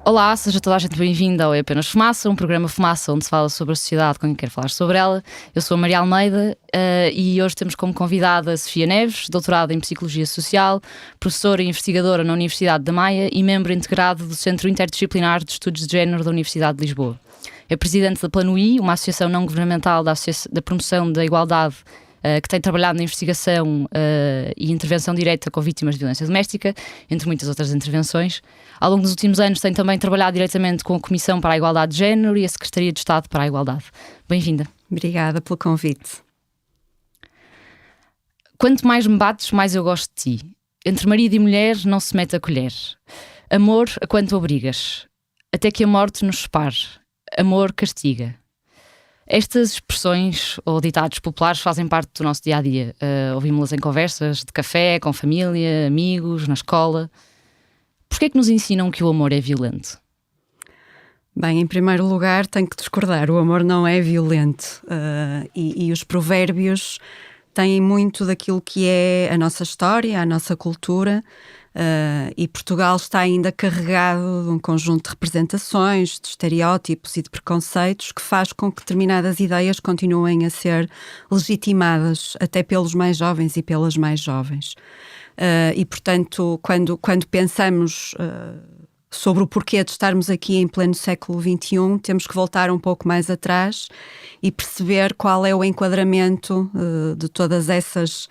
Olá, seja toda a gente bem-vinda ao É Apenas Fumaça, um programa Fumaça onde se fala sobre a sociedade com quem quer falar sobre ela. Eu sou a Maria Almeida e hoje temos como convidada a Sofia Neves, doutorada em Psicologia Social, professora e investigadora na Universidade da Maia e membro integrado do Centro Interdisciplinar de Estudos de Género da Universidade de Lisboa. É presidente da Plano I, uma associação não governamental da promoção da igualdade que tem trabalhado na investigação e intervenção direta com vítimas de violência doméstica, entre muitas outras intervenções. Ao longo dos últimos anos tem também trabalhado diretamente com a Comissão para a Igualdade de Género e a Secretaria de Estado para a Igualdade. Bem-vinda. Obrigada pelo convite. Quanto mais me bates, mais eu gosto de ti. Entre marido e mulher não se mete a colher. Amor a quanto obrigas, até que a morte nos separe. Amor castiga. Estas expressões ou ditados populares fazem parte do nosso dia-a-dia. Ouvimos-las em conversas de café, com família, amigos, na escola. Porquê é que nos ensinam que o amor é violento? Bem, em primeiro lugar, tenho que discordar. O amor não é violento. E os provérbios têm muito daquilo que é a nossa história, a nossa cultura. E Portugal está ainda carregado de um conjunto de representações, de estereótipos e de preconceitos que faz com que determinadas ideias continuem a ser legitimadas até pelos mais jovens e pelas mais jovens. E, portanto, quando pensamos sobre o porquê de estarmos aqui em pleno século XXI, temos que voltar um pouco mais atrás e perceber qual é o enquadramento de todas essas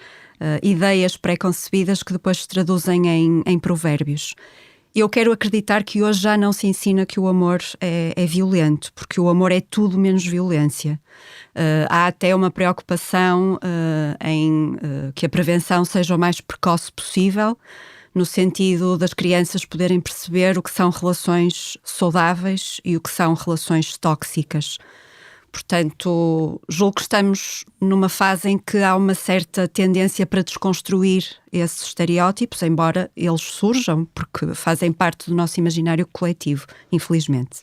ideias pré-concebidas que depois se traduzem em provérbios. Eu quero acreditar que hoje já não se ensina que o amor é violento, porque o amor é tudo menos violência. Há até uma preocupação em que a prevenção seja o mais precoce possível, no sentido das crianças poderem perceber o que são relações saudáveis e o que são relações tóxicas. Portanto, julgo que estamos numa fase em que há uma certa tendência para desconstruir esses estereótipos, embora eles surjam, porque fazem parte do nosso imaginário coletivo, infelizmente.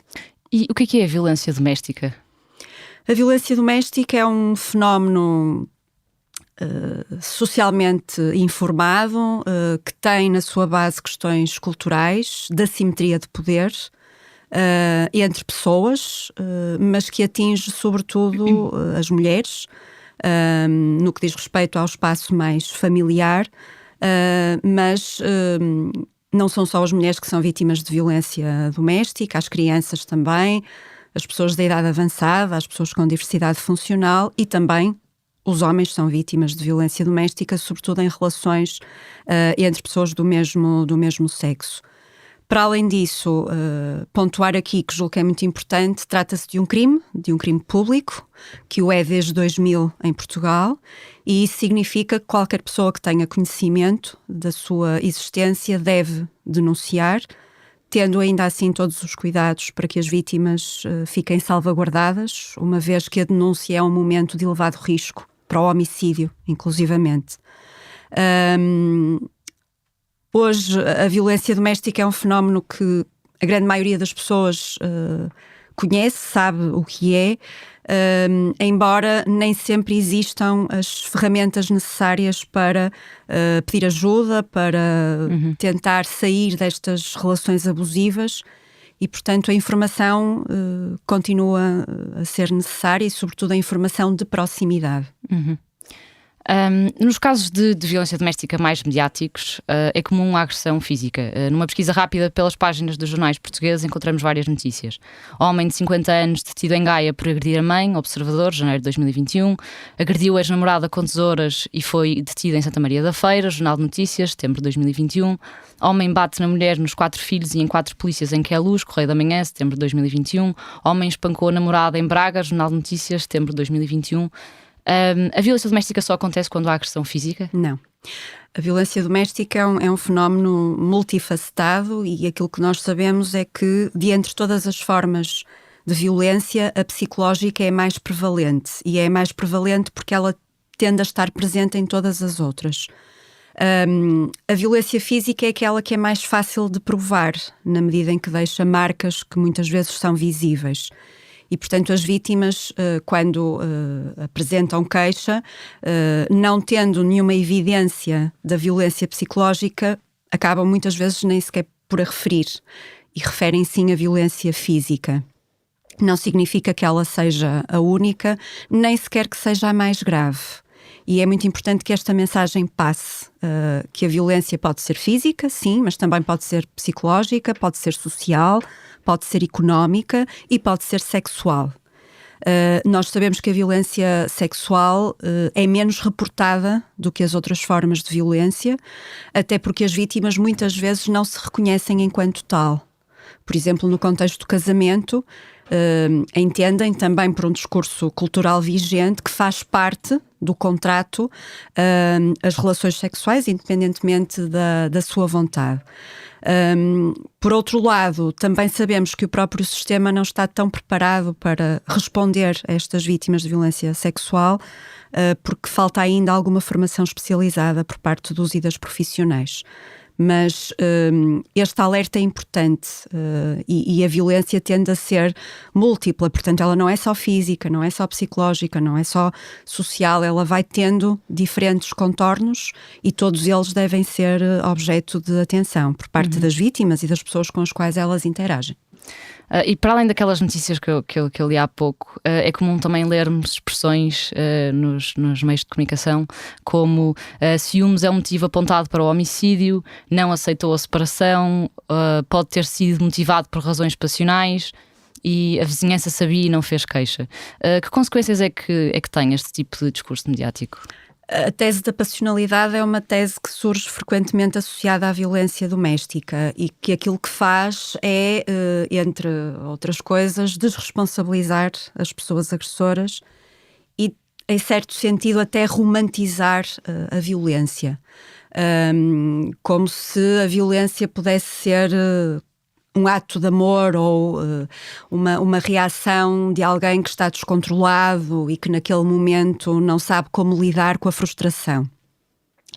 E o que é a violência doméstica? A violência doméstica é um fenómeno socialmente informado, que tem na sua base questões culturais, da assimetria de poder, entre pessoas, mas que atinge sobretudo as mulheres, no que diz respeito ao espaço mais familiar, mas não são só as mulheres que são vítimas de violência doméstica, as crianças também, as pessoas da idade avançada, as pessoas com diversidade funcional e também os homens são vítimas de violência doméstica, sobretudo em relações entre pessoas do mesmo sexo. Para além disso, pontuar aqui, que julgo que é muito importante, trata-se de um crime público, que o é desde 2000 em Portugal, e isso significa que qualquer pessoa que tenha conhecimento da sua existência deve denunciar, tendo ainda assim todos os cuidados para que as vítimas fiquem salvaguardadas, uma vez que a denúncia é um momento de elevado risco para o homicídio, inclusivamente. Hoje, a violência doméstica é um fenómeno que a grande maioria das pessoas conhece, sabe o que é, embora nem sempre existam as ferramentas necessárias para pedir ajuda, para tentar sair destas relações abusivas e, portanto, a informação continua a ser necessária e, sobretudo, a informação de proximidade. Nos casos de violência doméstica mais mediáticos, é comum a agressão física. Numa pesquisa rápida pelas páginas dos jornais portugueses encontramos várias notícias. Homem de 50 anos detido em Gaia por agredir a mãe, Observador, janeiro de 2021. Agrediu a ex-namorada com tesouras e foi detido em Santa Maria da Feira, Jornal de Notícias, setembro de 2021. Homem bate na mulher nos 4 filhos e em 4 polícias em Queluz, Correio da Manhã, setembro de 2021. Homem espancou a namorada em Braga, Jornal de Notícias, setembro de 2021. A violência doméstica só acontece quando há agressão física? Não. A violência doméstica é um fenómeno multifacetado e aquilo que nós sabemos é que, de entre todas as formas de violência, a psicológica é mais prevalente. E é mais prevalente porque ela tende a estar presente em todas as outras. A violência física é aquela que é mais fácil de provar, na medida em que deixa marcas que muitas vezes são visíveis. E, portanto, as vítimas, quando apresentam queixa, não tendo nenhuma evidência da violência psicológica, acabam muitas vezes nem sequer por a referir. e referem sim a violência física. Não significa que ela seja a única, nem sequer que seja a mais grave. E é muito importante que esta mensagem passe, que a violência pode ser física, sim, mas também pode ser psicológica, pode ser social, pode ser económica e pode ser sexual. Nós sabemos que a violência sexual é menos reportada do que as outras formas de violência, até porque as vítimas muitas vezes não se reconhecem enquanto tal. Por exemplo, no contexto do casamento, entendem também por um discurso cultural vigente que faz parte do contrato as relações sexuais, independentemente da sua vontade. Por outro lado, também sabemos que o próprio sistema não está tão preparado para responder a estas vítimas de violência sexual, porque falta ainda alguma formação especializada por parte dos e das profissionais. Mas este alerta é importante e a violência tende a ser múltipla, portanto ela não é só física, não é só psicológica, não é só social, ela vai tendo diferentes contornos e todos eles devem ser objeto de atenção por parte das vítimas e das pessoas com as quais elas interagem. E para além daquelas notícias que eu li há pouco, é comum também lermos expressões nos meios de comunicação como ciúmes é um motivo apontado para o homicídio, não aceitou a separação, pode ter sido motivado por razões passionais e a vizinhança sabia e não fez queixa. Que consequências é que tem este tipo de discurso mediático? A tese da passionalidade é uma tese que surge frequentemente associada à violência doméstica e que aquilo que faz é, entre outras coisas, desresponsabilizar as pessoas agressoras e, em certo sentido, até romantizar a violência. Como se a violência pudesse ser um ato de amor ou uma reação de alguém que está descontrolado e que naquele momento não sabe como lidar com a frustração.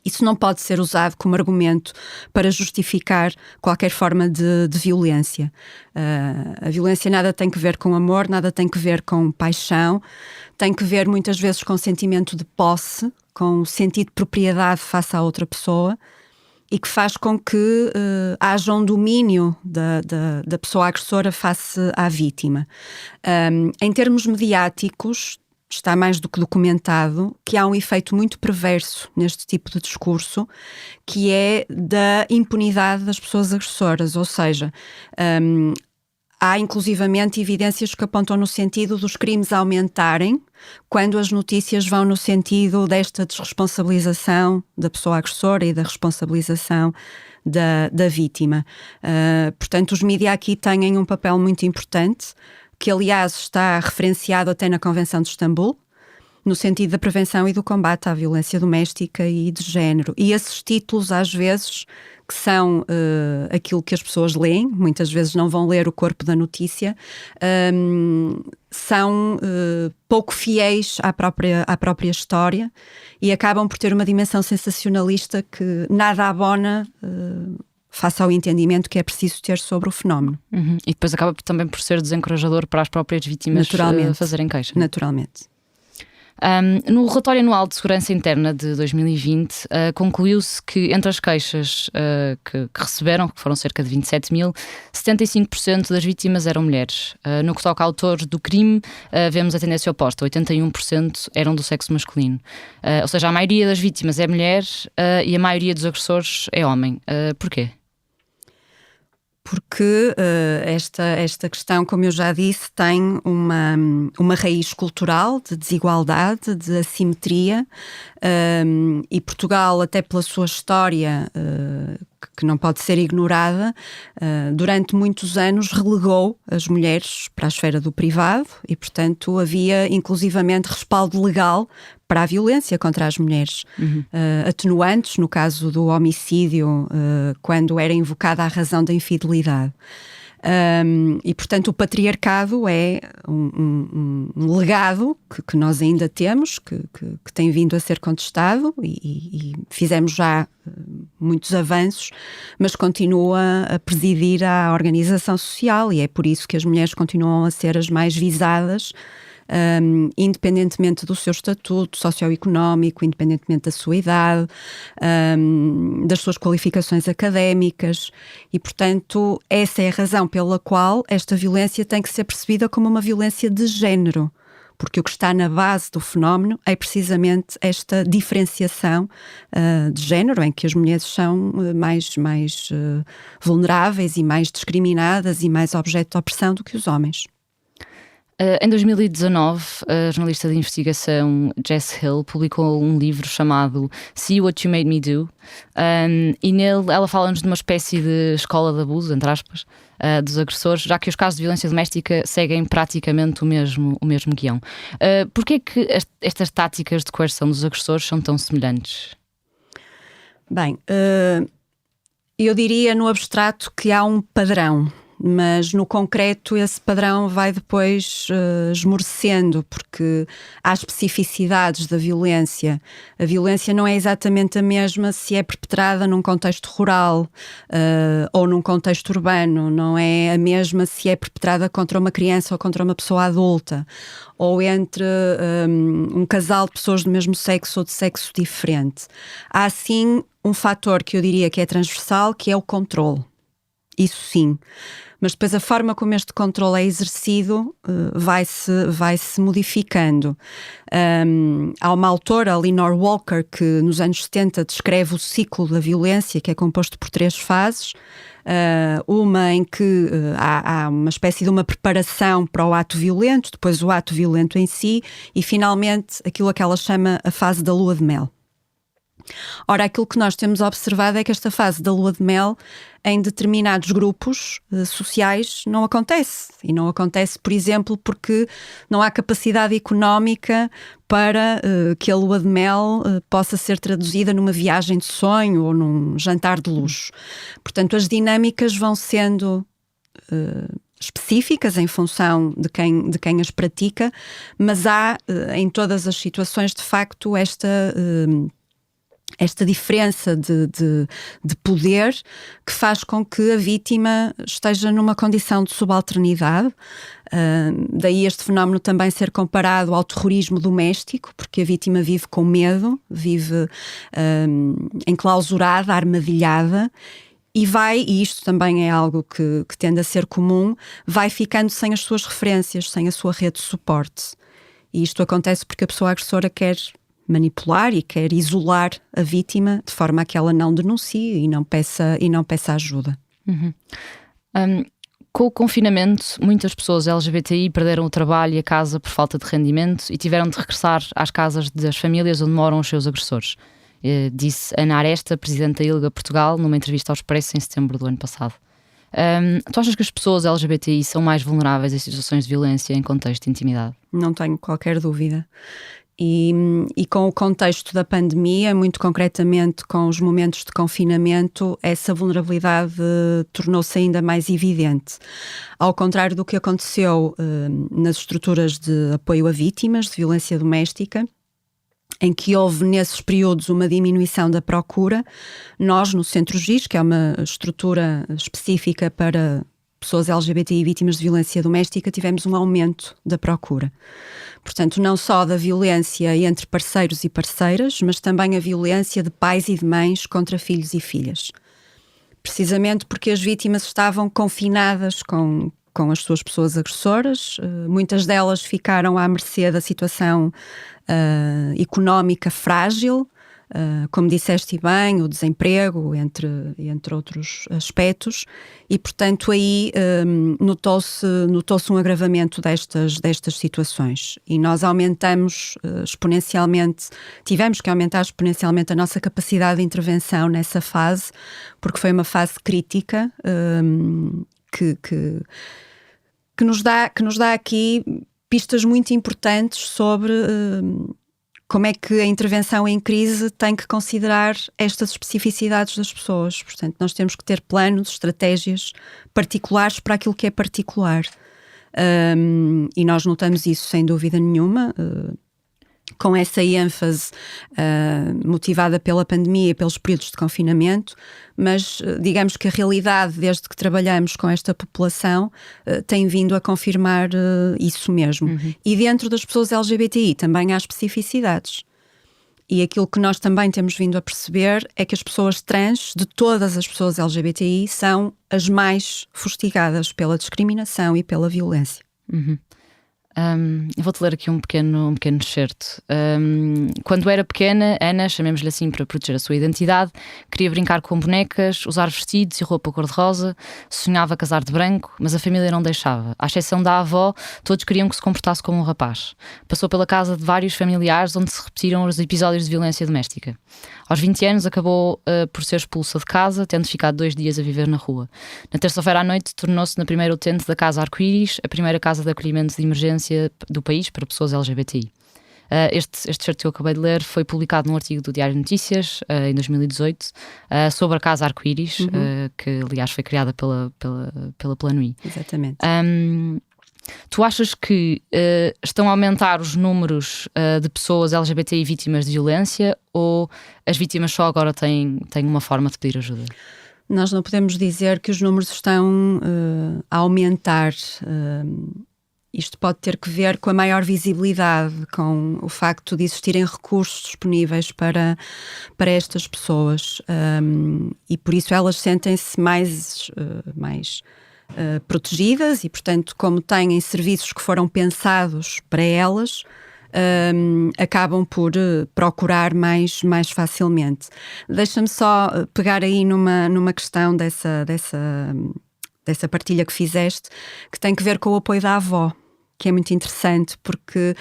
Isso não pode ser usado como argumento para justificar qualquer forma de violência. A violência nada tem que ver com amor, nada tem que ver com paixão, tem que ver muitas vezes com sentimento de posse, com sentido de propriedade face à outra pessoa, e que faz com que haja um domínio da pessoa agressora face à vítima. Em termos mediáticos, está mais do que documentado que há um efeito muito perverso neste tipo de discurso, que é da impunidade das pessoas agressoras, ou seja, há inclusivamente evidências que apontam no sentido dos crimes aumentarem quando as notícias vão no sentido desta desresponsabilização da pessoa agressora e da responsabilização da vítima. Portanto, os mídias aqui têm um papel muito importante, que aliás está referenciado até na Convenção de Istambul, no sentido da prevenção e do combate à violência doméstica e de género. E esses títulos, às vezes, que são aquilo que as pessoas leem, muitas vezes não vão ler o corpo da notícia, são pouco fiéis à própria história e acabam por ter uma dimensão sensacionalista que nada abona face ao entendimento que é preciso ter sobre o fenómeno. E depois acaba também por ser desencorajador para as próprias vítimas fazerem queixa. Naturalmente. No relatório anual de segurança interna de 2020, concluiu-se que entre as queixas que receberam, que foram cerca de 27 mil, 75% das vítimas eram mulheres. No que toca a autores do crime, vemos a tendência oposta, 81% eram do sexo masculino. Ou seja, a maioria das vítimas é mulher e a maioria dos agressores é homem. Porquê? Porque esta questão, como eu já disse, tem uma raiz cultural de desigualdade, de assimetria, e Portugal, até pela sua história, que não pode ser ignorada, durante muitos anos relegou as mulheres para a esfera do privado e, portanto, havia inclusivamente respaldo legal para a violência contra as mulheres. Atenuantes, no caso do homicídio, quando era invocada a razão da infidelidade. E, portanto, o patriarcado é um legado que nós ainda temos, que tem vindo a ser contestado e fizemos já muitos avanços, mas continua a presidir a organização social e é por isso que as mulheres continuam a ser as mais visadas independentemente do seu estatuto socioeconómico, independentemente da sua idade, das suas qualificações académicas, e, portanto, essa é a razão pela qual esta violência tem que ser percebida como uma violência de género, porque o que está na base do fenómeno é precisamente esta diferenciação de género, em que as mulheres são mais vulneráveis e mais discriminadas e mais objeto de opressão do que os homens. Em 2019, a jornalista de investigação Jess Hill publicou um livro chamado See What You Made Me Do, e nele ela fala-nos de uma espécie de escola de abuso, entre aspas, dos agressores, já que os casos de violência doméstica seguem praticamente o mesmo guião. Porquê é que estas táticas de coerção dos agressores são tão semelhantes? Bem, eu diria no abstrato que há um padrão, mas no concreto esse padrão vai depois esmorecendo, porque há especificidades da violência. A violência não é exatamente a mesma se é perpetrada num contexto rural ou num contexto urbano, não é a mesma se é perpetrada contra uma criança ou contra uma pessoa adulta, ou entre um casal de pessoas do mesmo sexo ou de sexo diferente. Há sim um fator que eu diria que é transversal, que é o controle. Isso sim. Mas depois a forma como este controle é exercido vai-se modificando. Há uma autora, Lenore Walker, que nos anos 70 descreve o ciclo da violência, que é composto por 3 fases. Uma em que há uma espécie de uma preparação para o ato violento, depois o ato violento em si e finalmente aquilo que ela chama a fase da lua de mel. Ora, aquilo que nós temos observado é que esta fase da lua de mel em determinados grupos sociais não acontece. E não acontece, por exemplo, porque não há capacidade económica para que a lua de mel possa ser traduzida numa viagem de sonho ou num jantar de luxo. Portanto, as dinâmicas vão sendo específicas em função de quem as pratica, mas há em todas as situações, de facto, esta diferença de poder que faz com que a vítima esteja numa condição de subalternidade. Daí este fenómeno também ser comparado ao terrorismo doméstico, porque a vítima vive com medo, vive enclausurada, armadilhada, e isto também é algo que tende a ser comum, vai ficando sem as suas referências, sem a sua rede de suporte. E isto acontece porque a pessoa agressora quer manipular e quer isolar a vítima de forma a que ela não denuncie e não peça ajuda. Uhum. Com o confinamento, muitas pessoas LGBTI perderam o trabalho e a casa por falta de rendimento e tiveram de regressar às casas das famílias onde moram os seus agressores. Disse Ana Aresta, presidente da ILGA Portugal, numa entrevista ao Expresso em setembro do ano passado. Tu achas que as pessoas LGBTI são mais vulneráveis em situações de violência em contexto de intimidade? Não tenho qualquer dúvida. E com o contexto da pandemia, muito concretamente com os momentos de confinamento, essa vulnerabilidade tornou-se ainda mais evidente. Ao contrário do que aconteceu nas estruturas de apoio a vítimas de violência doméstica, em que houve nesses períodos uma diminuição da procura, nós no Centro GIS, que é uma estrutura específica para pessoas LGBTI vítimas de violência doméstica, tivemos um aumento da procura. Portanto, não só da violência entre parceiros e parceiras, mas também a violência de pais e de mães contra filhos e filhas. Precisamente porque as vítimas estavam confinadas com as suas pessoas agressoras, muitas delas ficaram à mercê da situação económica frágil, como disseste bem, o desemprego, entre outros aspectos, e portanto aí notou-se um agravamento destas situações, e nós aumentamos exponencialmente, tivemos que aumentar exponencialmente a nossa capacidade de intervenção nessa fase, porque foi uma fase crítica que nos dá aqui pistas muito importantes sobre como é que a intervenção em crise tem que considerar estas especificidades das pessoas. Portanto, nós temos que ter planos, estratégias particulares para aquilo que é particular. E nós notamos isso sem dúvida nenhuma. com essa ênfase motivada pela pandemia e pelos períodos de confinamento, mas digamos que a realidade, desde que trabalhamos com esta população, tem vindo a confirmar isso mesmo. E dentro das pessoas LGBTI também há especificidades. E aquilo que nós também temos vindo a perceber é que as pessoas trans, de todas as pessoas LGBTI, são as mais fustigadas pela discriminação e pela violência. Eu vou-te ler aqui um pequeno excerto. Quando era pequena, Ana, chamemos-lhe assim para proteger a sua identidade, queria brincar com bonecas, usar vestidos e roupa cor-de-rosa, sonhava casar de branco, mas a família não deixava. À exceção da avó, todos queriam que se comportasse como um rapaz. Passou pela casa de vários familiares onde se repetiram os episódios de violência doméstica. Aos 20 anos acabou por ser expulsa de casa, tendo ficado 2 dias a viver na rua. Na terça-feira à noite tornou-se na primeira utente da Casa Arco-Íris, a primeira casa de acolhimento de emergência do país para pessoas LGBTI. Este excerto que eu acabei de ler foi publicado num artigo do Diário de Notícias em 2018 sobre a Casa Arco-Íris, que aliás foi criada pela Plano I. Exatamente. Tu achas que estão a aumentar os números de pessoas LGBTI vítimas de violência, ou as vítimas só agora têm uma forma de pedir ajuda? Nós não podemos dizer que os números estão a aumentar. Isto pode ter que ver com a maior visibilidade, com o facto de existirem recursos disponíveis para estas pessoas, e por isso elas sentem-se mais protegidas e, portanto, como têm serviços que foram pensados para elas, acabam por procurar mais facilmente. Deixa-me só pegar aí numa questão dessa partilha que fizeste, que tem que ver com o apoio da avó, que é muito interessante, porque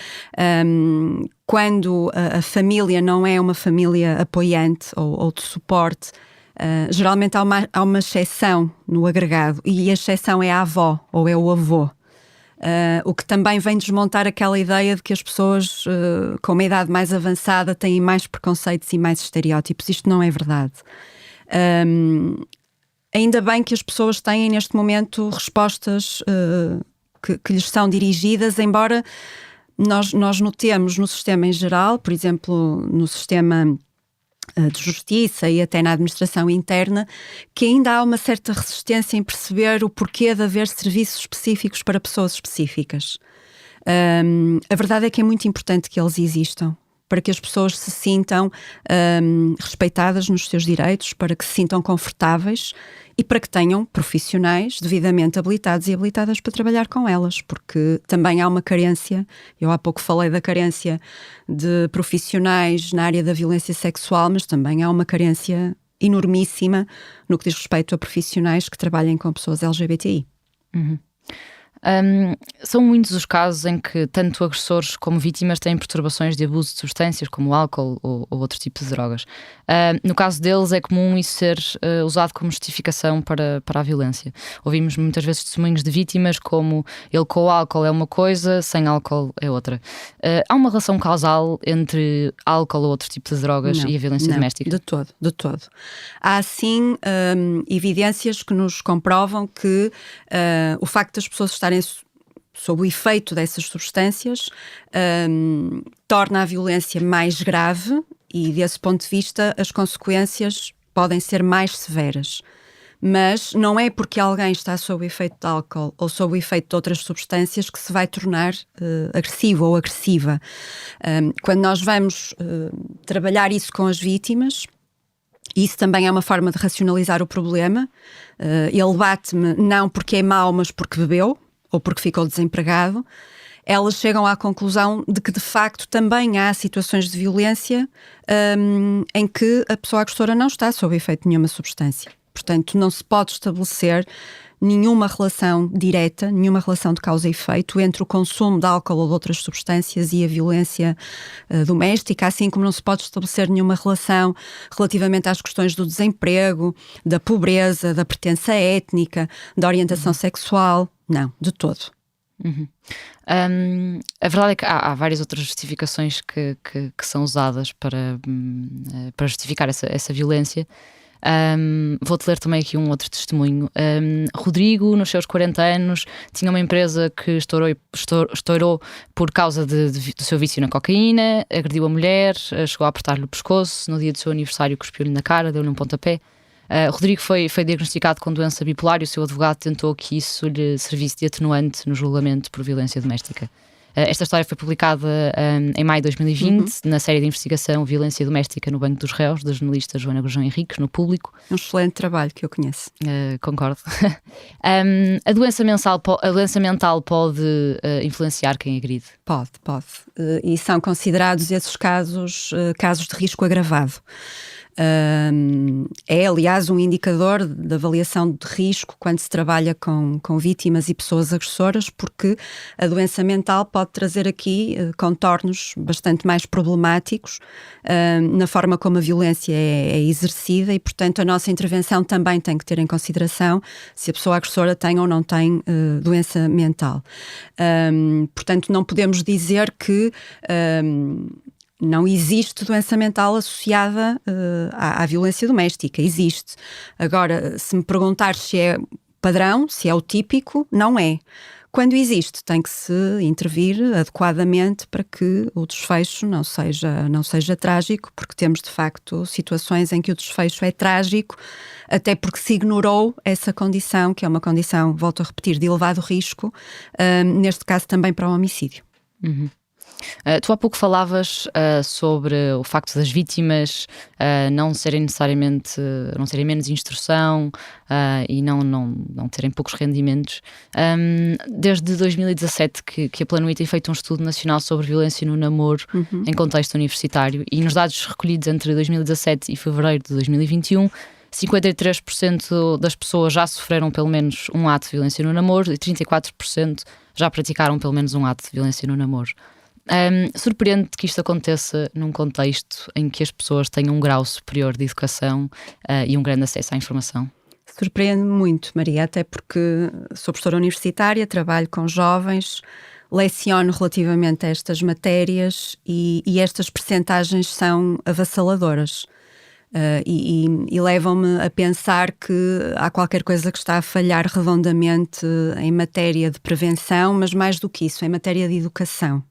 quando a família não é uma família apoiante ou de suporte, geralmente há uma exceção no agregado, e a exceção é a avó ou é o avô. O que também vem desmontar aquela ideia de que as pessoas com uma idade mais avançada têm mais preconceitos e mais estereótipos. Isto não é verdade. Ainda bem que as pessoas têm neste momento respostas que lhes são dirigidas, embora nós notemos no sistema em geral, por exemplo, no sistema de justiça e até na administração interna, que ainda há uma certa resistência em perceber o porquê de haver serviços específicos para pessoas específicas. A verdade é que é muito importante que eles existam, para que as pessoas se sintam respeitadas nos seus direitos, para que se sintam confortáveis e para que tenham profissionais devidamente habilitados e habilitadas para trabalhar com elas, porque também há uma carência. Eu há pouco falei da carência de profissionais na área da violência sexual, mas também há uma carência enormíssima no que diz respeito a profissionais que trabalhem com pessoas LGBTI. São muitos os casos em que tanto agressores como vítimas têm perturbações de abuso de substâncias como álcool ou outro tipo de drogas. No caso deles é comum isso ser usado como justificação para a violência. Ouvimos muitas vezes testemunhos de vítimas como ele com o álcool é uma coisa, sem álcool é outra. Há uma relação causal entre álcool ou outro tipo de drogas e a violência doméstica? De todo. Há sim evidências que nos comprovam que o facto das pessoas estarem sob o efeito dessas substâncias torna a violência mais grave e, desse ponto de vista, as consequências podem ser mais severas. Mas não é porque alguém está sob o efeito de álcool ou sob o efeito de outras substâncias que se vai tornar agressivo ou agressiva. Quando nós vamos trabalhar isso com as vítimas, isso também é uma forma de racionalizar o problema. Ele bate-me não porque é mau, mas porque bebeu ou porque ficou desempregado. Elas chegam à conclusão de que, de facto, também há situações de violência em que a pessoa agressora não está sob efeito de nenhuma substância. Portanto, não se pode estabelecer nenhuma relação direta, nenhuma relação de causa e efeito entre o consumo de álcool ou de outras substâncias e a violência doméstica, assim como não se pode estabelecer nenhuma relação relativamente às questões do desemprego, da pobreza, da pertença étnica, da orientação sexual. Não, de todo. A verdade é que há várias outras justificações que são usadas para justificar essa violência. Vou-te ler também aqui um outro testemunho. Rodrigo, nos seus 40 anos, tinha uma empresa que estourou por causa do seu vício na cocaína, agrediu a mulher, chegou a apertar-lhe o pescoço, no dia do seu aniversário cuspiu-lhe na cara, deu-lhe um pontapé. Rodrigo foi diagnosticado com doença bipolar e o seu advogado tentou que isso lhe servisse de atenuante no julgamento por violência doméstica. Esta história foi publicada em maio de 2020 na série de investigação Violência Doméstica no Banco dos Réus, da jornalista Joana Gurjão Henriques, no Público. Um excelente trabalho que eu conheço. Concordo. A doença mental pode influenciar quem agride? Pode. E são considerados esses casos de risco agravado. É, aliás, um indicador de avaliação de risco quando se trabalha com vítimas e pessoas agressoras, porque a doença mental pode trazer aqui contornos bastante mais problemáticos na forma como a violência é exercida e, portanto, a nossa intervenção também tem que ter em consideração se a pessoa agressora tem ou não tem doença mental. Portanto, não podemos dizer que não existe doença mental associada à violência doméstica, existe. Agora, se me perguntar se é padrão, se é o típico, não é. Quando existe, tem que se intervir adequadamente para que o desfecho não seja trágico, porque temos de facto situações em que o desfecho é trágico, até porque se ignorou essa condição, que é uma condição, volto a repetir, de elevado risco, neste caso também para o homicídio. Uhum. Tu há pouco falavas sobre o facto das vítimas não terem menos instrução e não terem poucos rendimentos. Desde 2017 que a Plano I tem feito um estudo nacional sobre violência no namoro em contexto universitário, e nos dados recolhidos entre 2017 e fevereiro de 2021, 53% das pessoas já sofreram pelo menos um ato de violência no namoro e 34% já praticaram pelo menos um ato de violência no namoro. Surpreende-te que isto aconteça num contexto em que as pessoas tenham um grau superior de educação e um grande acesso à informação? Surpreende-me muito, Maria, até porque sou professora universitária, trabalho com jovens, leciono relativamente a estas matérias e estas percentagens são avassaladoras. E levam-me a pensar que há qualquer coisa que está a falhar redondamente em matéria de prevenção, mas mais do que isso, em matéria de educação.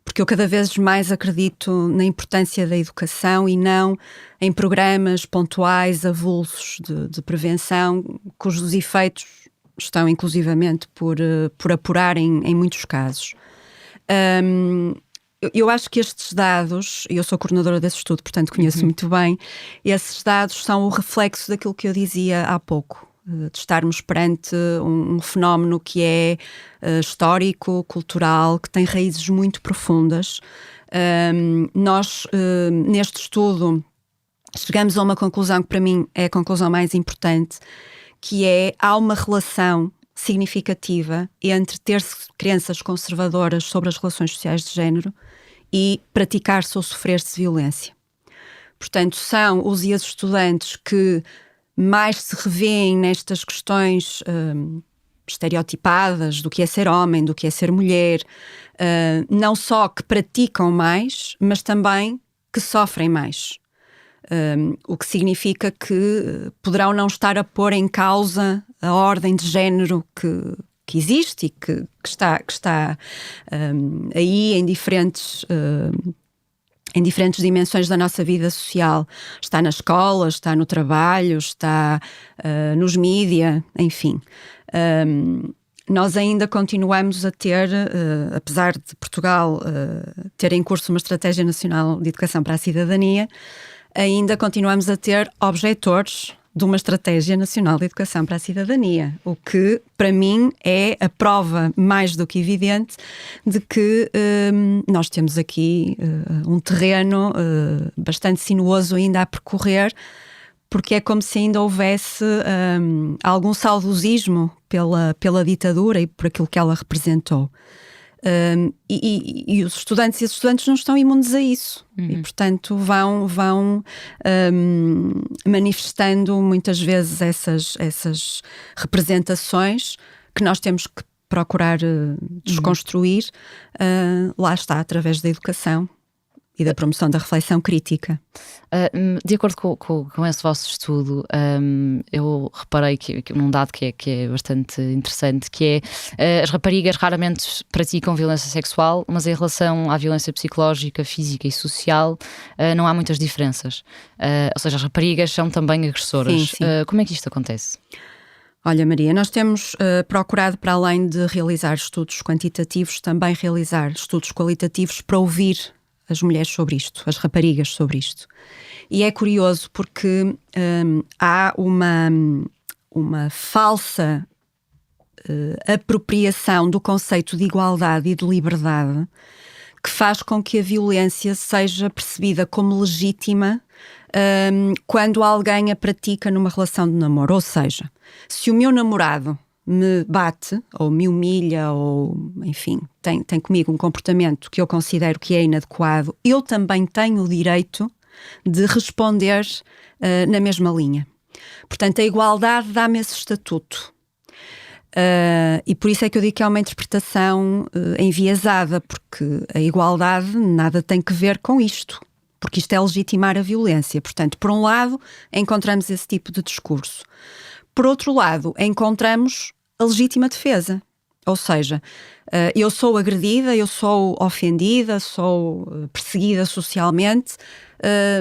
Porque eu cada vez mais acredito na importância da educação e não em programas pontuais, avulsos de prevenção, cujos efeitos estão inclusivamente por apurar em muitos casos. Eu acho que estes dados, e eu sou coordenadora desse estudo, portanto conheço muito bem, esses dados são o reflexo daquilo que eu dizia há pouco, de estarmos perante um fenómeno que é histórico, cultural, que tem raízes muito profundas. Nós, neste estudo, chegamos a uma conclusão que para mim é a conclusão mais importante, que é: há uma relação significativa entre ter crenças conservadoras sobre as relações sociais de género e praticar-se ou sofrer-se violência. Portanto, são os e as estudantes que mais se revêem nestas questões estereotipadas do que é ser homem, do que é ser mulher, não só que praticam mais, mas também que sofrem mais. O que significa que poderão não estar a pôr em causa a ordem de género que existe e que está aí em diferentes dimensões da nossa vida social. Está na escola, está no trabalho, está nos mídia, enfim. Nós ainda continuamos a ter, apesar de Portugal ter em curso uma Estratégia Nacional de Educação para a Cidadania, ainda continuamos a ter objetores de uma Estratégia Nacional de Educação para a Cidadania, o que, para mim, é a prova mais do que evidente de que nós temos aqui um terreno bastante sinuoso ainda a percorrer, porque é como se ainda houvesse algum saudosismo pela ditadura e por aquilo que ela representou. E os estudantes e as estudantes não estão imunes a isso e, portanto, vão manifestando muitas vezes essas representações que nós temos que procurar desconstruir, lá está, através da educação e da promoção da reflexão crítica. De acordo com esse vosso estudo, eu reparei que num dado que é bastante interessante, que é as raparigas raramente praticam violência sexual, mas em relação à violência psicológica, física e social não há muitas diferenças. Ou seja, as raparigas são também agressoras. Sim. Como é que isto acontece? Olha, Maria, nós temos procurado, para além de realizar estudos quantitativos, também realizar estudos qualitativos para ouvir as mulheres sobre isto, as raparigas sobre isto. E é curioso porque há uma falsa apropriação do conceito de igualdade e de liberdade que faz com que a violência seja percebida como legítima quando alguém a pratica numa relação de namoro. Ou seja, se o meu namorado me bate, ou me humilha, ou enfim, tem comigo um comportamento que eu considero que é inadequado, eu também tenho o direito de responder na mesma linha. Portanto, a igualdade dá-me esse estatuto. E por isso é que eu digo que é uma interpretação enviesada, porque a igualdade nada tem que ver com isto, porque isto é legitimar a violência. Portanto, por um lado, encontramos esse tipo de discurso. Por outro lado, encontramos a legítima defesa. Ou seja, eu sou agredida, eu sou ofendida, sou perseguida socialmente,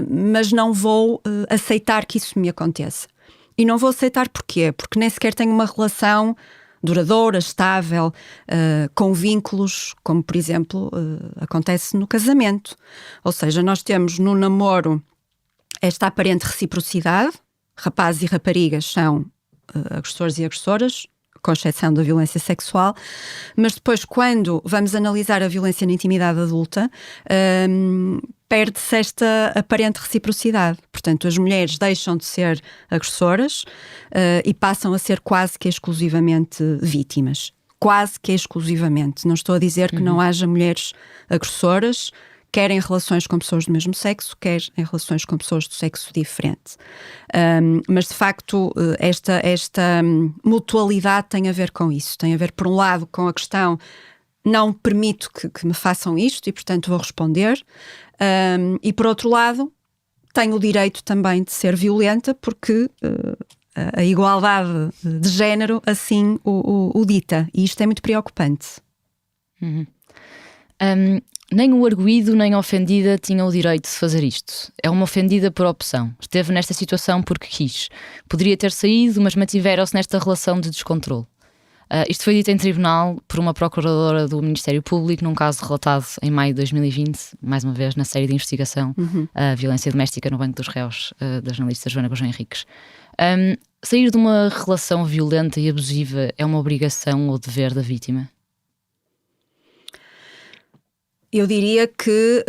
mas não vou aceitar que isso me aconteça. E não vou aceitar porquê? Porque nem sequer tenho uma relação duradoura, estável, com vínculos, como por exemplo acontece no casamento. Ou seja, nós temos no namoro esta aparente reciprocidade, rapazes e raparigas são agressores e agressoras, com exceção da violência sexual, mas depois quando vamos analisar a violência na intimidade adulta, perde-se esta aparente reciprocidade. Portanto, as mulheres deixam de ser agressoras e passam a ser quase que exclusivamente vítimas. Quase que exclusivamente. Não estou a dizer que não haja mulheres agressoras, quer em relações com pessoas do mesmo sexo, quer em relações com pessoas do sexo diferente. Mas, de facto, esta mutualidade tem a ver com isso. Tem a ver, por um lado, com a questão não permito que me façam isto e, portanto, vou responder. E, por outro lado, tenho o direito também de ser violenta porque a igualdade de género assim o dita. E isto é muito preocupante. Nem o arguido nem a ofendida tinham o direito de fazer isto. É uma ofendida por opção. Esteve nesta situação porque quis. Poderia ter saído, mas mantiveram-se nesta relação de descontrole. Isto foi dito em tribunal por uma procuradora do Ministério Público num caso relatado em maio de 2020, mais uma vez na série de investigação a violência doméstica no Banco dos Réus, da jornalista Joana Gurjão Henriques. Sair de uma relação violenta e abusiva é uma obrigação ou dever da vítima? Eu diria que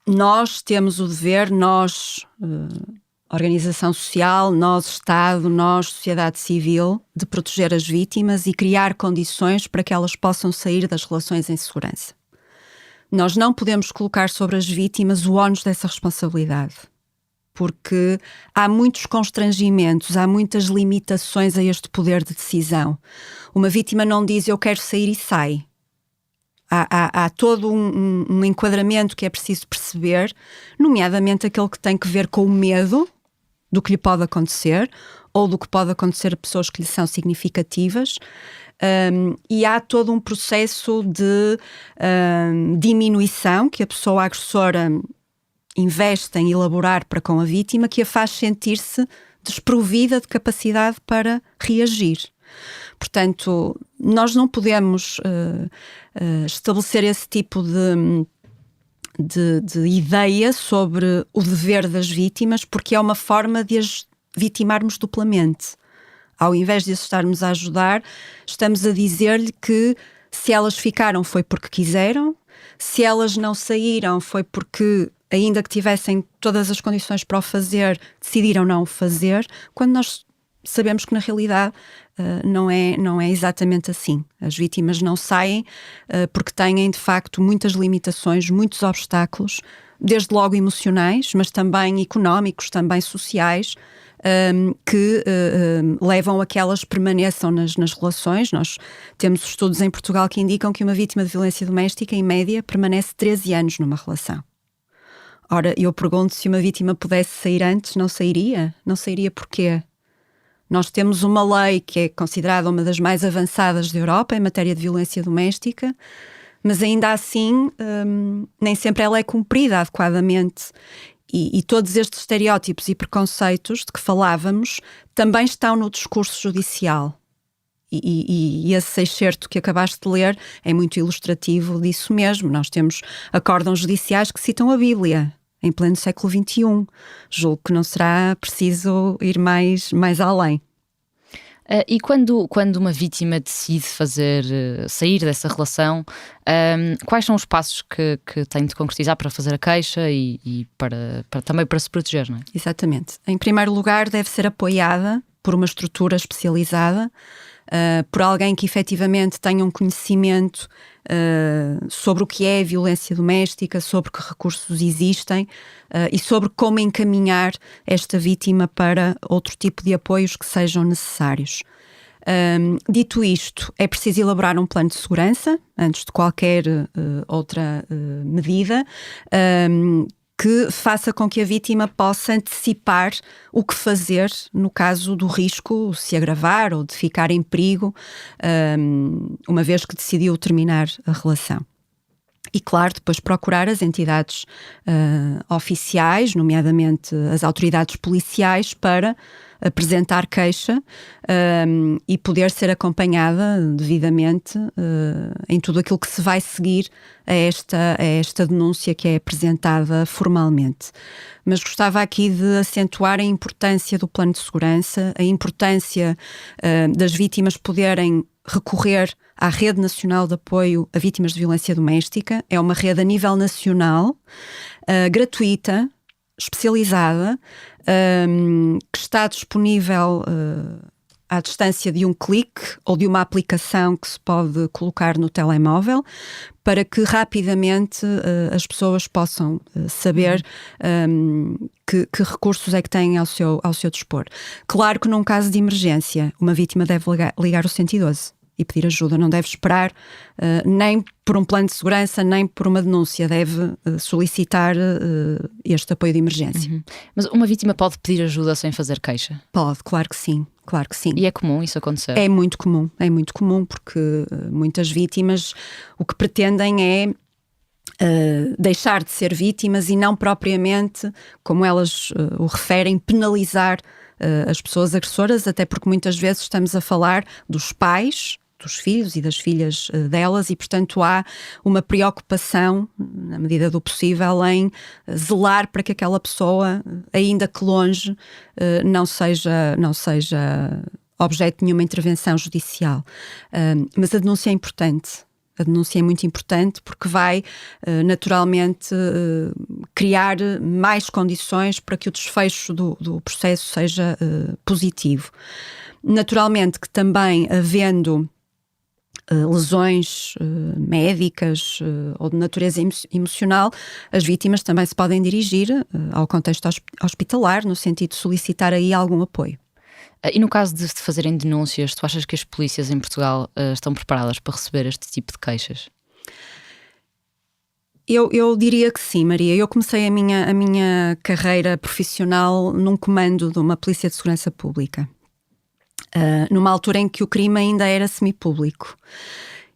nós temos o dever, nós, organização social, nós, Estado, nós, sociedade civil, de proteger as vítimas e criar condições para que elas possam sair das relações em segurança. Nós não podemos colocar sobre as vítimas o ónus dessa responsabilidade, porque há muitos constrangimentos, há muitas limitações a este poder de decisão. Uma vítima não diz eu quero sair e sai. Há todo um enquadramento que é preciso perceber, nomeadamente aquele que tem que ver com o medo do que lhe pode acontecer ou do que pode acontecer a pessoas que lhe são significativas, e há todo um processo de diminuição que a pessoa agressora investe em elaborar para com a vítima, que a faz sentir-se desprovida de capacidade para reagir. Portanto, nós não podemos estabelecer esse tipo de ideia sobre o dever das vítimas, porque é uma forma de as vitimarmos duplamente. Ao invés de as estarmos a ajudar, estamos a dizer-lhe que se elas ficaram foi porque quiseram, se elas não saíram foi porque, ainda que tivessem todas as condições para o fazer, decidiram não o fazer, quando nós sabemos que na realidade não é exatamente assim. As vítimas não saem porque têm de facto muitas limitações, muitos obstáculos, desde logo emocionais, mas também económicos, também sociais, que levam a que elas permaneçam nas relações. Nós temos estudos em Portugal que indicam que uma vítima de violência doméstica, em média, permanece 13 anos numa relação. Ora, eu pergunto, se uma vítima pudesse sair antes, não sairia? Não sairia porquê? Nós temos uma lei que é considerada uma das mais avançadas da Europa em matéria de violência doméstica, mas ainda assim nem sempre ela é cumprida adequadamente. E todos estes estereótipos e preconceitos de que falávamos também estão no discurso judicial. E esse excerto que acabaste de ler é muito ilustrativo disso mesmo. Nós temos acórdãos judiciais que citam a Bíblia, em pleno século XXI. Julgo que não será preciso ir mais além. E quando uma vítima decide sair dessa relação, quais são os passos que tem de concretizar para fazer a queixa e também para se proteger, não é? Exatamente. Em primeiro lugar, deve ser apoiada por uma estrutura especializada, por alguém que efetivamente tenha um conhecimento sobre o que é a violência doméstica, sobre que recursos existem e sobre como encaminhar esta vítima para outro tipo de apoios que sejam necessários. Dito isto, é preciso elaborar um plano de segurança antes de qualquer outra medida, que faça com que a vítima possa antecipar o que fazer no caso do risco se agravar ou de ficar em perigo, uma vez que decidiu terminar a relação. E, claro, depois procurar as entidades oficiais, nomeadamente as autoridades policiais, para apresentar queixa e poder ser acompanhada devidamente em tudo aquilo que se vai seguir a esta denúncia que é apresentada formalmente. Mas gostava aqui de acentuar a importância do plano de segurança, a importância das vítimas poderem recorrer à Rede Nacional de Apoio a Vítimas de Violência Doméstica. É uma rede a nível nacional, gratuita, especializada, que está disponível à distância de um clique ou de uma aplicação que se pode colocar no telemóvel, para que rapidamente as pessoas possam saber que recursos é que têm ao seu dispor. Claro que num caso de emergência, uma vítima deve ligar o 112 e pedir ajuda, não deve esperar nem por um plano de segurança, nem por uma denúncia, deve solicitar este apoio de emergência. Uhum. Mas uma vítima pode pedir ajuda sem fazer queixa? Pode, claro que sim. Claro que sim. E é comum isso acontecer? É muito comum porque muitas vítimas o que pretendem é deixar de ser vítimas e não propriamente, como elas o referem, penalizar as pessoas agressoras, até porque muitas vezes estamos a falar dos pais, dos filhos e das filhas delas, e portanto há uma preocupação, na medida do possível, em zelar para que aquela pessoa, ainda que longe, não seja objeto de nenhuma intervenção judicial. Mas a denúncia é importante. A denúncia é muito importante porque vai naturalmente criar mais condições para que o desfecho do processo seja positivo. Naturalmente que também havendo lesões médicas ou de natureza emocional, as vítimas também se podem dirigir ao contexto hospitalar, no sentido de solicitar aí algum apoio. E no caso de fazerem denúncias, tu achas que as polícias em Portugal estão preparadas para receber este tipo de queixas? Eu diria que sim, Maria. Eu comecei a minha carreira profissional num comando de uma polícia de segurança pública. Numa altura em que o crime ainda era semipúblico.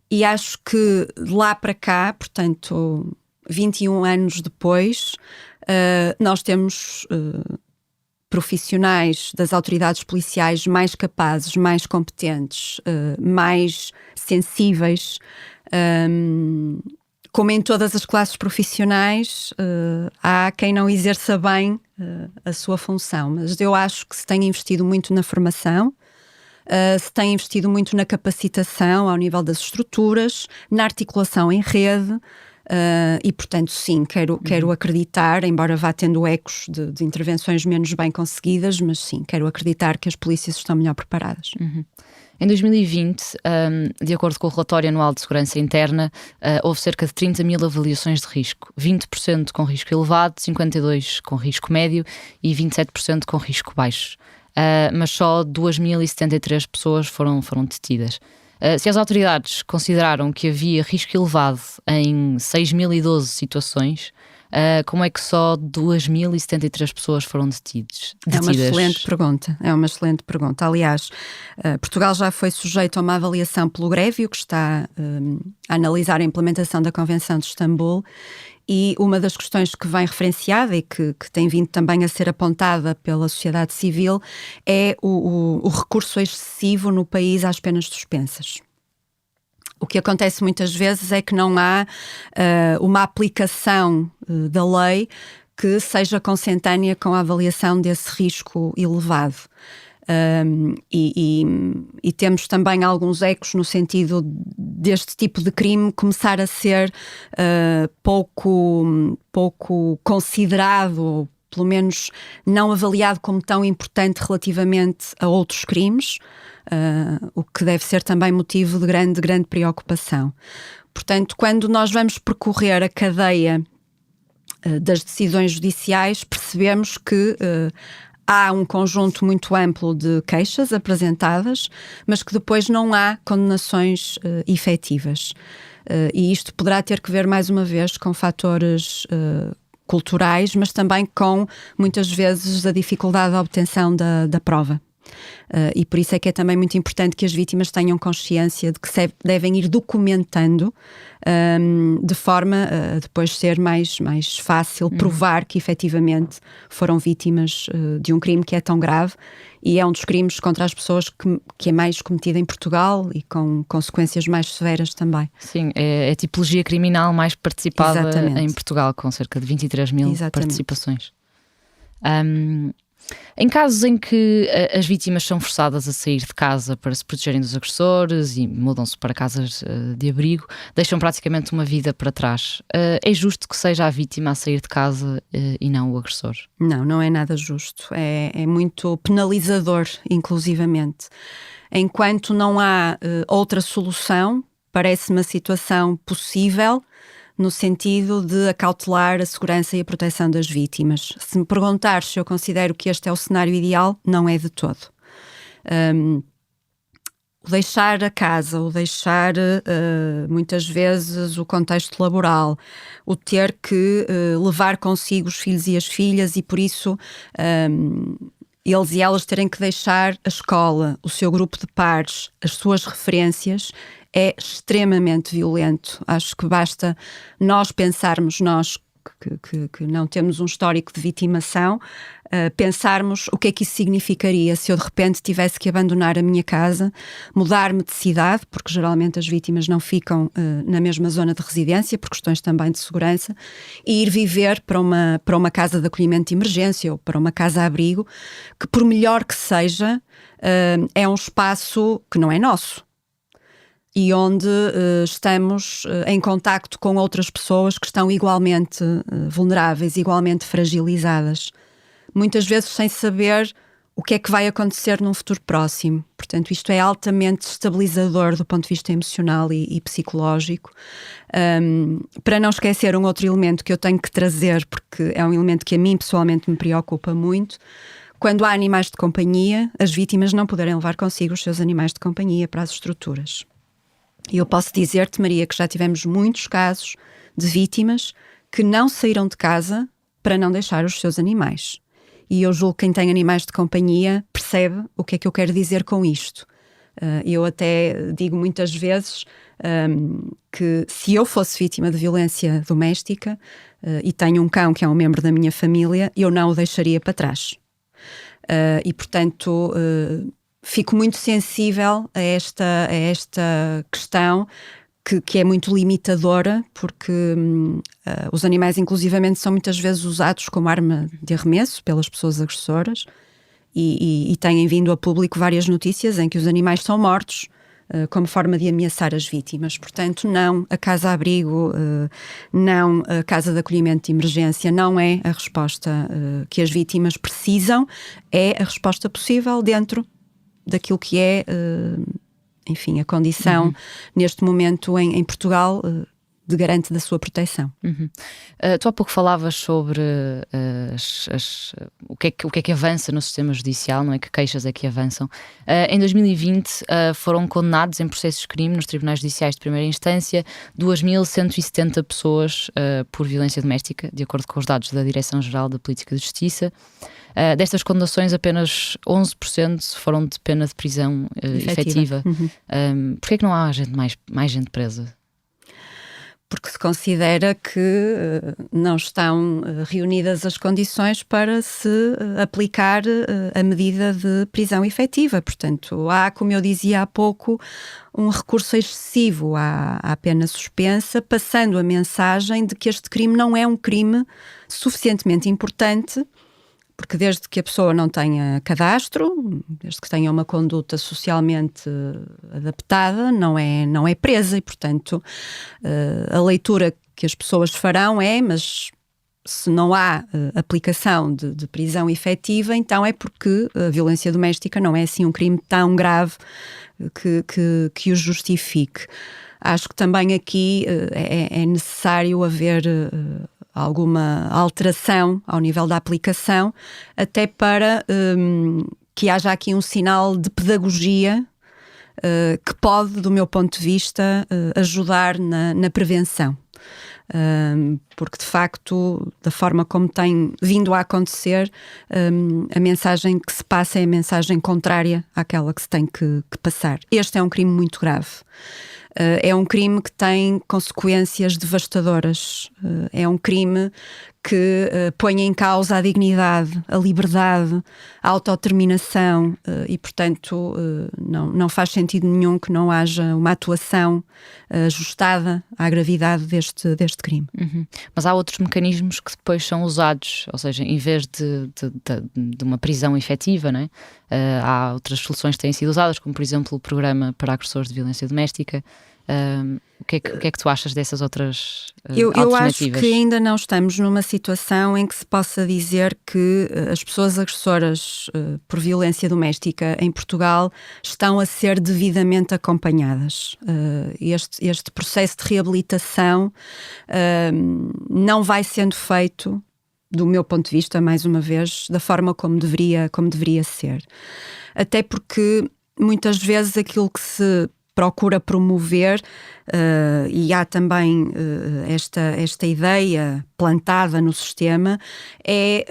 E acho que de lá para cá, portanto, 21 anos depois, nós temos profissionais das autoridades policiais mais capazes, mais competentes, mais sensíveis. Como em todas as classes profissionais, há quem não exerça bem a sua função. Mas eu acho que se tem investido muito na formação, se tem investido muito na capacitação ao nível das estruturas, na articulação em rede, e portanto sim, quero acreditar, embora vá tendo ecos de intervenções menos bem conseguidas, mas sim, quero acreditar que as polícias estão melhor preparadas. Uhum. Em 2020, de acordo com o relatório anual de segurança interna, houve cerca de 30 mil avaliações de risco, 20% com risco elevado, 52% com risco médio e 27% com risco baixo. Mas só 2.073 pessoas foram detidas. Se as autoridades consideraram que havia risco elevado em 6.012 situações, como é que só 2.073 pessoas foram detidas? É uma excelente pergunta. É uma excelente pergunta. Aliás, Portugal já foi sujeito a uma avaliação pelo Grevio, que está a analisar a implementação da Convenção de Istambul, e uma das questões que vem referenciada e que tem vindo também a ser apontada pela sociedade civil é o recurso excessivo no país às penas suspensas. O que acontece muitas vezes é que não há uma aplicação da lei que seja consentânea com a avaliação desse risco elevado. E temos também alguns ecos no sentido deste tipo de crime começar a ser pouco considerado, ou pelo menos não avaliado como tão importante relativamente a outros crimes, o que deve ser também motivo de grande preocupação. Portanto, quando nós vamos percorrer a cadeia das decisões judiciais, percebemos que há um conjunto muito amplo de queixas apresentadas, mas que depois não há condenações efetivas. E isto poderá ter que ver, mais uma vez, com fatores culturais, mas também com, muitas vezes, a dificuldade da obtenção da prova. E por isso é que é também muito importante que as vítimas tenham consciência de que devem ir documentando de forma a depois ser mais fácil provar que efetivamente foram vítimas de um crime que é tão grave, e é um dos crimes contra as pessoas que é mais cometido em Portugal e com consequências mais severas também. Sim, é a tipologia criminal mais participada. Exatamente. Em Portugal, com cerca de 23 mil participações. Em casos em que as vítimas são forçadas a sair de casa para se protegerem dos agressores e mudam-se para casas de abrigo, deixam praticamente uma vida para trás. É justo que seja a vítima a sair de casa e não o agressor? Não é nada justo. É muito penalizador, inclusivamente. Enquanto não há outra solução, parece uma situação possível, no sentido de acautelar a segurança e a proteção das vítimas. Se me perguntar se eu considero que este é o cenário ideal, não é de todo. O deixar a casa, o deixar muitas vezes o contexto laboral, o ter que levar consigo os filhos e as filhas, e por isso eles e elas terem que deixar a escola, o seu grupo de pares, as suas referências, é extremamente violento. Acho que basta nós pensarmos, nós que não temos um histórico de vitimação, pensarmos o que é que isso significaria se eu de repente tivesse que abandonar a minha casa, mudar-me de cidade, porque geralmente as vítimas não ficam na mesma zona de residência, por questões também de segurança, e ir viver para uma casa de acolhimento de emergência ou para uma casa-abrigo, que por melhor que seja, é um espaço que não é nosso. E onde estamos em contacto com outras pessoas que estão igualmente vulneráveis, igualmente fragilizadas. Muitas vezes sem saber o que é que vai acontecer num futuro próximo. Portanto, isto é altamente estabilizador do ponto de vista emocional e psicológico. Para não esquecer um outro elemento que eu tenho que trazer, porque é um elemento que a mim pessoalmente me preocupa muito. Quando há animais de companhia, as vítimas não poderem levar consigo os seus animais de companhia para as estruturas. E eu posso dizer-te, Maria, que já tivemos muitos casos de vítimas que não saíram de casa para não deixar os seus animais. E eu julgo que quem tem animais de companhia percebe o que é que eu quero dizer com isto. Eu até digo muitas vezes que se eu fosse vítima de violência doméstica e tenho um cão que é um membro da minha família, eu não o deixaria para trás. E, portanto, fico muito sensível a esta questão que é muito limitadora, porque os animais inclusivamente são muitas vezes usados como arma de arremesso pelas pessoas agressoras, e têm vindo a público várias notícias em que os animais são mortos como forma de ameaçar as vítimas. Portanto, não, a casa-abrigo, não a casa de acolhimento de emergência não é a resposta que as vítimas precisam, é a resposta possível dentro daquilo que é, enfim, a condição neste momento em Portugal garante da sua proteção. Tu há pouco falavas sobre o que é que avança no sistema judicial, não é? Que queixas é que avançam. Em 2020 foram condenados em processos de crime nos tribunais judiciais de primeira instância 2.170 pessoas por violência doméstica, de acordo com os dados da Direção-Geral da Política de Justiça. Destas condenações, apenas 11% foram de pena de prisão efetiva. Porquê é que não há mais gente presa? Porque se considera que não estão reunidas as condições para se aplicar a medida de prisão efetiva. Portanto, há, como eu dizia há pouco, um recurso excessivo à pena suspensa, passando a mensagem de que este crime não é um crime suficientemente importante, porque desde que a pessoa não tenha cadastro, desde que tenha uma conduta socialmente adaptada, não é presa e, portanto, a leitura que as pessoas farão mas se não há aplicação de prisão efetiva, então é porque a violência doméstica não é assim um crime tão grave que o justifique. Acho que também aqui é necessário haver alguma alteração ao nível da aplicação, até para que haja aqui um sinal de pedagogia que pode, do meu ponto de vista, ajudar na prevenção. Porque, de facto, da forma como tem vindo a acontecer, a mensagem que se passa é a mensagem contrária àquela que se tem que passar. Este é um crime muito grave. É um crime que tem consequências devastadoras. É um crime que põe em causa a dignidade, a liberdade, a autodeterminação e, portanto, não faz sentido nenhum que não haja uma atuação ajustada à gravidade deste crime. Mas há outros mecanismos que depois são usados, ou seja, em vez de uma prisão efetiva, não é? Há outras soluções que têm sido usadas, como por exemplo o programa para agressores de violência doméstica. O que é que tu achas dessas outras alternativas? Eu acho que ainda não estamos numa situação em que se possa dizer que as pessoas agressoras por violência doméstica em Portugal estão a ser devidamente acompanhadas. Este processo de reabilitação não vai sendo feito, do meu ponto de vista, mais uma vez, da forma como deveria ser. Até porque muitas vezes aquilo que se procura promover, e há também esta ideia plantada no sistema, é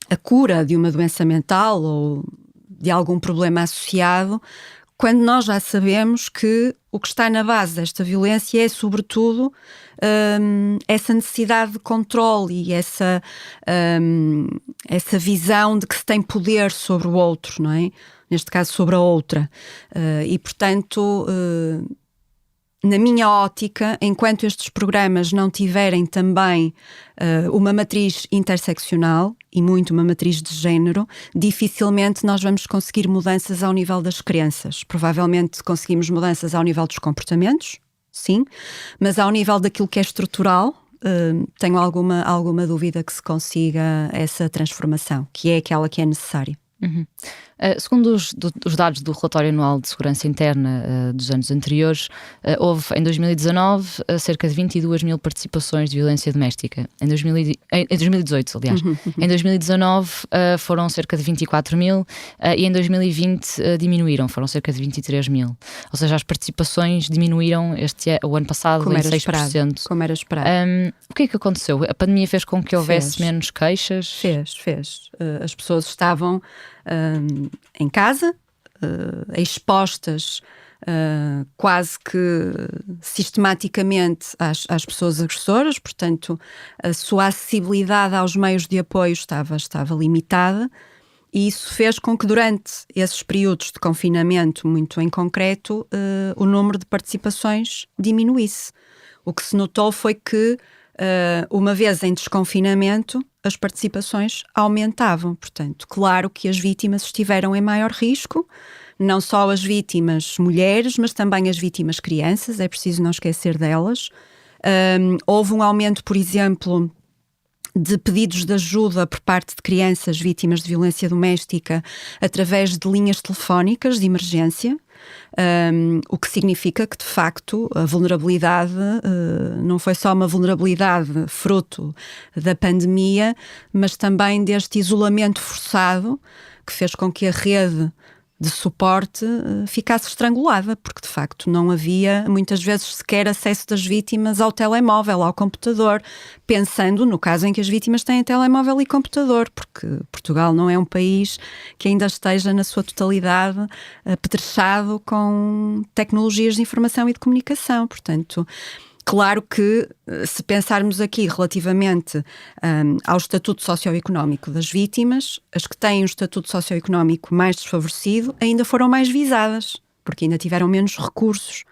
a cura de uma doença mental ou de algum problema associado, quando nós já sabemos que o que está na base desta violência é, sobretudo, essa necessidade de controle e essa visão de que se tem poder sobre o outro, não é? Neste caso sobre a outra. E, portanto, na minha ótica, enquanto estes programas não tiverem também uma matriz interseccional e muito uma matriz de género, dificilmente nós vamos conseguir mudanças ao nível das crenças. Provavelmente conseguimos mudanças ao nível dos comportamentos, sim, mas ao nível daquilo que é estrutural, tenho alguma dúvida que se consiga essa transformação, que é aquela que é necessária. Segundo os dados do relatório anual de segurança interna dos anos anteriores, houve em 2019 cerca de 22 mil participações de violência doméstica. Em 2018, aliás. Em 2019 foram cerca de 24 mil e em 2020 diminuíram, foram cerca de 23 mil. Ou seja, as participações diminuíram o ano passado em 6%. Como era esperado. O que é que aconteceu? A pandemia fez com que houvesse menos queixas? Fez. As pessoas estavam em casa, expostas quase que sistematicamente às pessoas agressoras, portanto a sua acessibilidade aos meios de apoio estava limitada, e isso fez com que durante esses períodos de confinamento, muito em concreto, o número de participações diminuísse. O que se notou foi que, uma vez em desconfinamento, as participações aumentavam. Portanto, claro que as vítimas estiveram em maior risco, não só as vítimas mulheres, mas também as vítimas crianças, é preciso não esquecer delas. Houve um aumento, por exemplo, de pedidos de ajuda por parte de crianças vítimas de violência doméstica através de linhas telefónicas de emergência, o que significa que, de facto, a vulnerabilidade não foi só uma vulnerabilidade fruto da pandemia, mas também deste isolamento forçado que fez com que a rede de suporte ficasse estrangulada, porque de facto não havia muitas vezes sequer acesso das vítimas ao telemóvel, ao computador, pensando no caso em que as vítimas têm telemóvel e computador, porque Portugal não é um país que ainda esteja na sua totalidade apetrechado com tecnologias de informação e de comunicação. Portanto, claro que, se pensarmos aqui relativamente ao estatuto socioeconómico das vítimas, as que têm o estatuto socioeconómico mais desfavorecido ainda foram mais visadas, porque ainda tiveram menos recursos.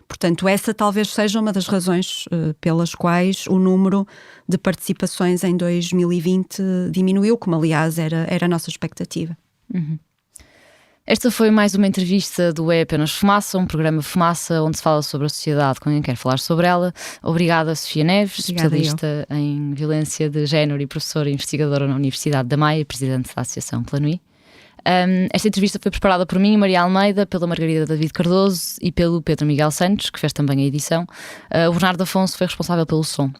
Portanto, essa talvez seja uma das razões pelas quais o número de participações em 2020 diminuiu, como aliás era a nossa expectativa. Uhum. Esta foi mais uma entrevista do É Apenas Fumaça, um programa Fumaça onde se fala sobre a sociedade com quem quer falar sobre ela. Obrigada, Sofia Neves, especialista em violência de género e professora e investigadora na Universidade da Maia e presidente da Associação Planuí. Esta entrevista foi preparada por mim, Maria Almeida, pela Margarida David Cardoso e pelo Pedro Miguel Santos, que fez também a edição. O Bernardo Afonso foi responsável pelo som.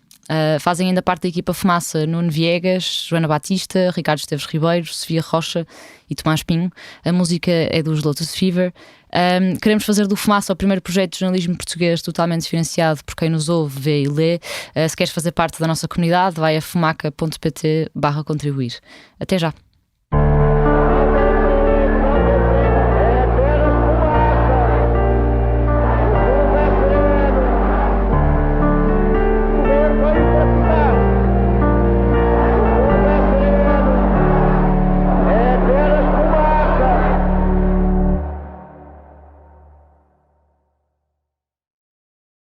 Fazem ainda parte da equipa Fumaça Nuno Viegas, Joana Batista, Ricardo Esteves Ribeiro, Sofia Rocha e Tomás Pinho. A música é dos Lotus Fever. Queremos fazer do Fumaça o primeiro projeto de jornalismo português totalmente financiado por quem nos ouve, vê e lê. Se queres fazer parte da nossa comunidade, vai a fumaca.pt/contribuir. Até já!